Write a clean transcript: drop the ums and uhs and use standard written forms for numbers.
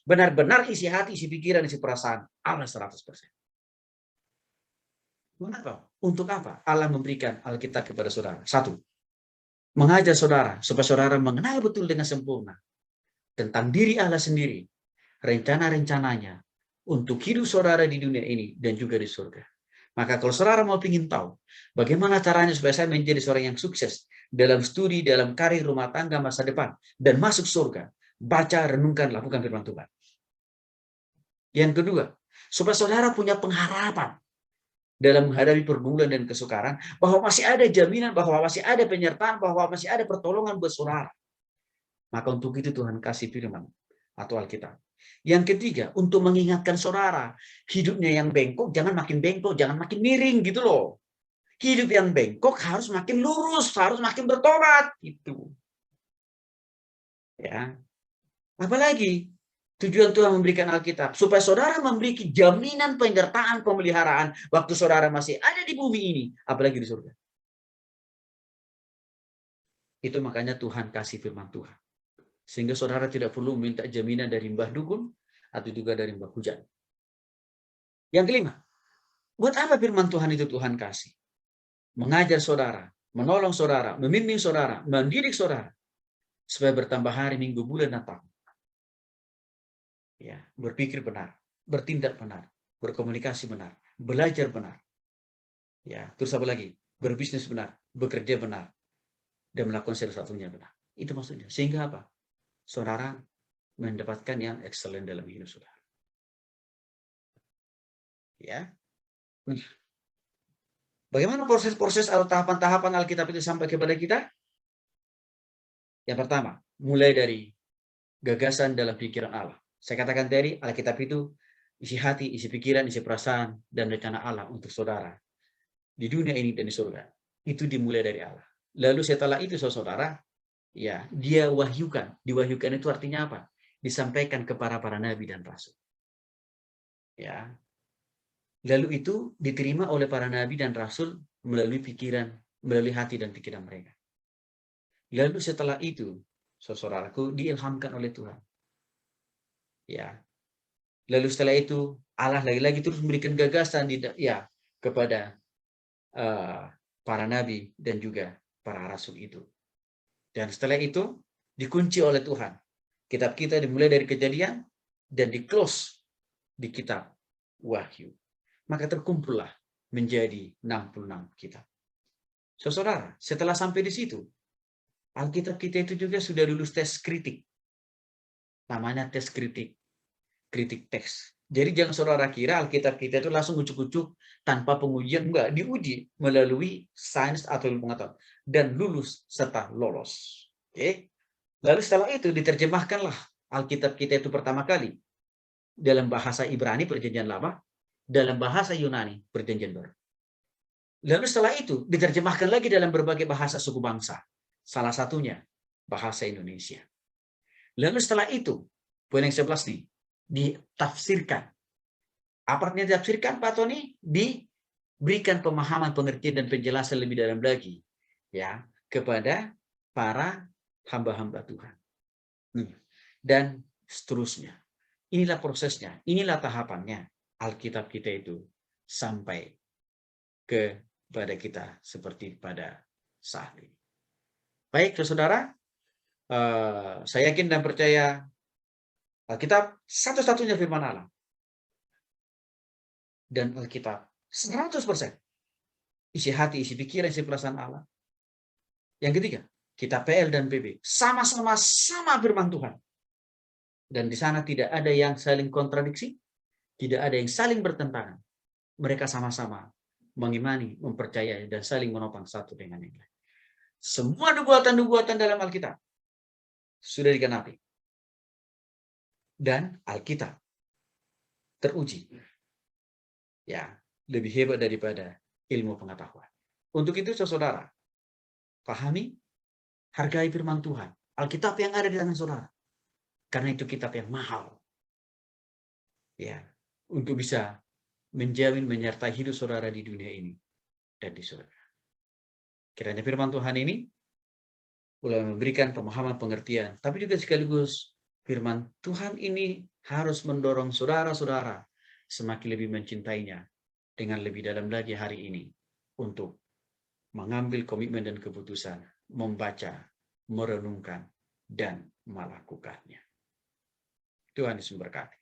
Benar-benar isi hati, isi pikiran, isi perasaan Allah 100%. Mengapa? Untuk apa Allah memberikan Alkitab kepada saudara? Satu, mengajar saudara supaya saudara mengenal betul dengan sempurna tentang diri Allah sendiri, rencana-rencananya untuk hidup saudara di dunia ini dan juga di surga. Maka kalau saudara mau ingin tahu bagaimana caranya supaya saya menjadi seorang yang sukses dalam studi, dalam karir, rumah tangga, masa depan, dan masuk surga, baca, renungkan, lakukan firman Tuhan. Yang kedua, supaya saudara punya pengharapan dalam menghadapi pergumulan dan kesukaran, bahwa masih ada jaminan, bahwa masih ada penyertaan, bahwa masih ada pertolongan buat saudara. Maka untuk itu Tuhan kasih firman atau Alkitab. Yang ketiga, untuk mengingatkan saudara, hidupnya yang bengkok jangan makin bengkok, jangan makin miring gitu loh. Hidup yang bengkok harus makin lurus, harus makin bertobat itu. Ya. Apalagi tujuan Tuhan memberikan Alkitab supaya saudara memiliki jaminan penyertaan, pemeliharaan waktu saudara masih ada di bumi ini, apalagi di surga. Itu makanya Tuhan kasih firman Tuhan. Sehingga saudara tidak perlu minta jaminan dari mbah dukun atau juga dari mbah hujan. Yang kelima, buat apa firman Tuhan itu Tuhan kasih? Mengajar saudara, menolong saudara, membimbing saudara, mendidik saudara supaya bertambah hari, minggu, bulan, dan tahun. Ya, berpikir benar, bertindak benar, berkomunikasi benar, belajar benar. Ya, terus apa lagi? Berbisnis benar, bekerja benar, dan melakukan sesuatunya benar. Itu maksudnya. Sehingga apa? Saudara mendapatkan yang excellent dalam hidup saudara. Ya. Bagaimana proses-proses atau tahapan-tahapan Alkitab itu sampai kepada kita? Yang pertama, mulai dari gagasan dalam pikiran Allah. Saya katakan tadi, Alkitab itu isi hati, isi pikiran, isi perasaan, dan rencana Allah untuk saudara di dunia ini dan di surga. Itu dimulai dari Allah. Lalu setelah itu saudara, ya, dia wahyukan. Diwahyukan itu artinya apa? Disampaikan kepada para nabi dan rasul. Ya. Lalu itu diterima oleh para nabi dan rasul melalui pikiran, melalui hati dan pikiran mereka. Lalu setelah itu, saudaraku, diilhamkan oleh Tuhan. Ya. Lalu setelah itu Allah lagi-lagi terus memberikan gagasan kepada para nabi dan juga para rasul itu. Dan setelah itu dikunci oleh Tuhan. Kitab kita dimulai dari Kejadian dan di-close di kitab Wahyu. Maka terkumpullah menjadi 66 kitab. Saudara, setelah sampai di situ, Alkitab kita itu juga sudah lulus tes kritik. Namanya tes kritik teks. Jadi jangan saudara kira Alkitab kita itu langsung ucuk-ucuk tanpa pengujian. Enggak, diuji melalui sains atau ilmu pengetahuan. Dan lulus serta lolos. Oke. Lalu setelah itu diterjemahkanlah Alkitab kita itu pertama kali dalam bahasa Ibrani Perjanjian Lama, dalam bahasa Yunani Perjanjian Baru. Lalu setelah itu diterjemahkan lagi dalam berbagai bahasa suku bangsa. Salah satunya bahasa Indonesia. Lalu setelah itu, poin yang 11 nih, ditafsirkan. Apa artinya ditafsirkan, Pak Tony? Diberikan pemahaman, pengertian, dan penjelasan lebih dalam lagi ya kepada para hamba-hamba Tuhan. Dan seterusnya. Inilah prosesnya, inilah tahapannya Alkitab kita itu sampai kepada kita seperti pada saat ini. Baik, saudara, saya yakin dan percaya Alkitab satu-satunya firman Allah. Dan Alkitab 100% isi hati, isi pikiran, isi perasaan Allah. Yang ketiga, kitab PL dan PB sama-sama firman Tuhan. Dan di sana tidak ada yang saling kontradiksi, tidak ada yang saling bertentangan. Mereka sama-sama mengimani, mempercayai, dan saling menopang satu dengan yang lain. Semua nubuatan-nubuatan dalam Alkitab sudah digenapi. Dan Alkitab teruji. Ya, lebih hebat daripada ilmu pengetahuan. Untuk itu, saudara, pahami, hargai firman Tuhan. Alkitab yang ada di tangan saudara. Karena itu kitab yang mahal. Ya, untuk bisa menjamin, menyertai hidup saudara di dunia ini dan di surga. Kiranya firman Tuhan ini mulai memberikan pemahaman, pengertian, tapi juga sekaligus Firman Tuhan ini harus mendorong saudara-saudara semakin lebih mencintainya dengan lebih dalam lagi hari ini untuk mengambil komitmen dan keputusan, membaca, merenungkan, dan melakukannya. Tuhan Yesus memberkati.